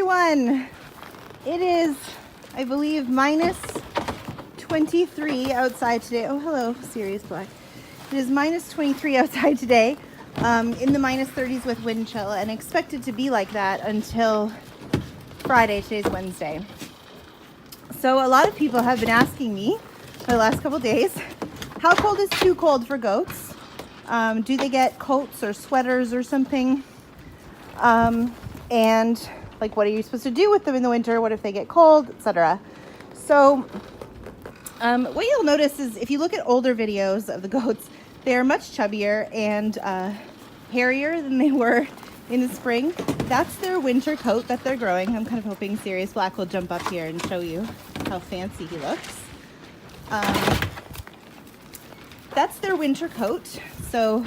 everyone. It is, I believe, minus 23 outside today. Oh, hello, Sirius Black. It is minus 23 outside today, in the minus 30s with wind chill, and expected to be like that until Friday. Today's Wednesday. So a lot of people have been asking me for the last couple days, how cold is too cold for goats? Do they get coats or sweaters or something? And like, what are you supposed to do with them in the winter? What if they get cold, etc.? So what you'll notice is if you look at older videos of the goats, they're much chubbier and hairier than they were in the spring. That's their winter coat that they're growing. I'm kind of hoping Sirius Black will jump up here and show you how fancy he looks. That's their winter coat. So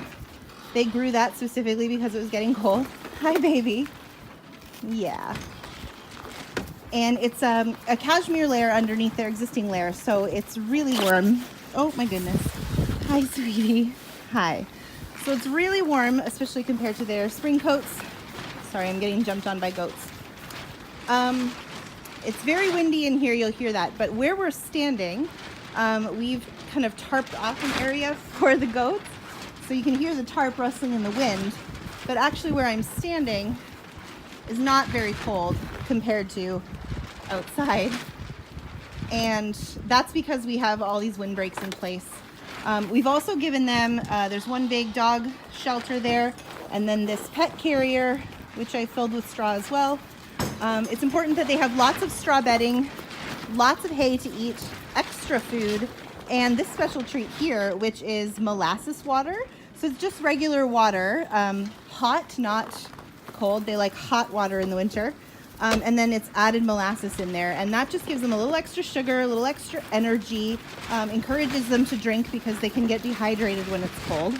they grew that specifically because it was getting cold. Hi, baby. Yeah. And it's a cashmere layer underneath their existing layer, so it's really warm. Oh my goodness. Hi, sweetie. Hi. So it's really warm, especially compared to their spring coats. Sorry, I'm getting jumped on by goats. It's very windy in here, you'll hear that. But where we're standing, we've kind of tarped off an area for the goats. So you can hear the tarp rustling in the wind. But actually where I'm standing is not very cold compared to outside. And that's because we have all these windbreaks in place. We've also given them, there's one big dog shelter there, and then this pet carrier, which I filled with straw as well. It's important that they have lots of straw bedding, lots of hay to eat, extra food, and this special treat here, which is molasses water. So it's just regular water, hot, not cold. They like hot water in the winter. And then it's added molasses in there, and that just gives them a little extra sugar, a little extra energy, encourages them to drink because they can get dehydrated when it's cold.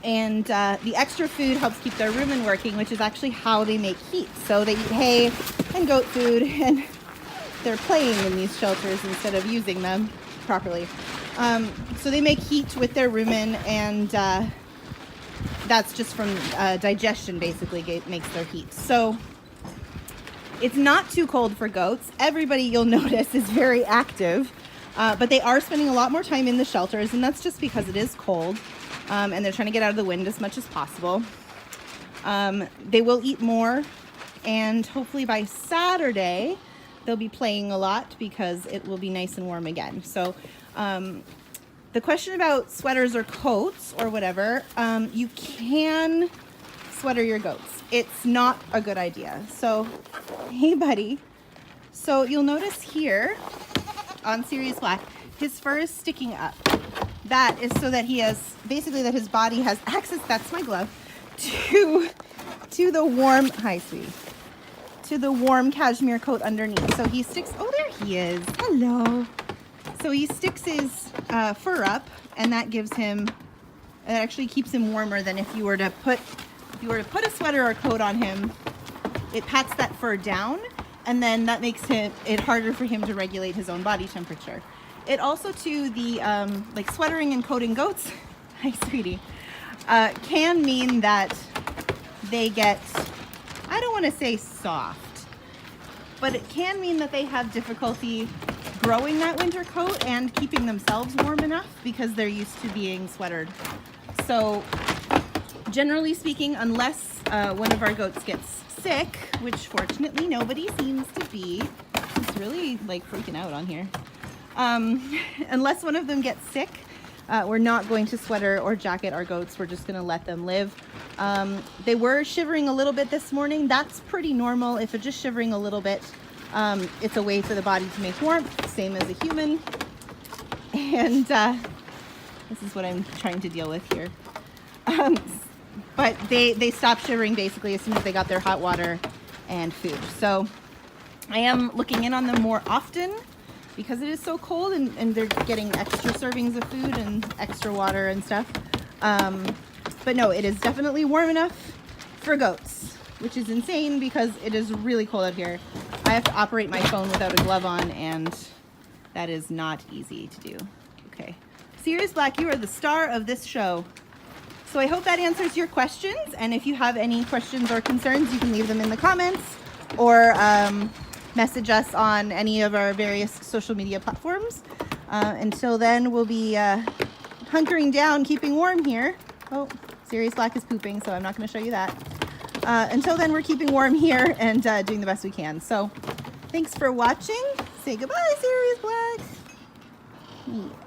And the extra food helps keep their rumen working, which is actually how they make heat. So they eat hay and goat food, and they're playing in these shelters instead of using them properly. So they make heat with their rumen, and that's just from digestion, basically, makes their heat. So it's not too cold for goats. Everybody, you'll notice, is very active, but they are spending a lot more time in the shelters, and that's just because it is cold, and they're trying to get out of the wind as much as possible. They will eat more, and hopefully by Saturday, they'll be playing a lot because it will be nice and warm again. So the question about sweaters or coats or whatever, you can sweater your goats. It's not a good idea. So, hey buddy. So you'll notice here on Sirius Black, his fur is sticking up. That is so that he has, basically that his body has access, that's my glove, to the warm, hi sweetie, to the warm cashmere coat underneath. So he sticks, oh there he is, hello. So he sticks his fur up, and that gives him, it actually keeps him warmer than if you were to put a sweater or coat on him. It pats that fur down, and then that makes it harder for him to regulate his own body temperature. It also, too, the like sweatering and coating goats, hi sweetie, can mean that they get, I don't want to say soft, but it can mean that they have difficulty growing that winter coat and keeping themselves warm enough because they're used to being sweatered. So generally speaking, unless one of our goats gets sick, which fortunately nobody seems to be, it's really like freaking out on here. Unless one of them gets sick, we're not going to sweater or jacket our goats. We're just going to let them live. They were shivering a little bit this morning. That's pretty normal. If they're just shivering a little bit, it's a way for the body to make warmth, same as a human. And this is what I'm trying to deal with here. But they stopped shivering basically as soon as they got their hot water and food. So I am looking in on them more often because it is so cold, and they're getting extra servings of food and extra water and stuff. But no, it is definitely warm enough for goats, which is insane because it is really cold out here. I have to operate my phone without a glove on, and that is not easy to do. Okay. Sirius Black, you are the star of this show. So I hope that answers your questions. And if you have any questions or concerns, you can leave them in the comments or message us on any of our various social media platforms. Until then, we'll be hunkering down, keeping warm here. Oh, Sirius Black is pooping, so I'm not going to show you that. Until then, we're keeping warm here and doing the best we can. So thanks for watching. Say goodbye, Sirius Black. Yeah.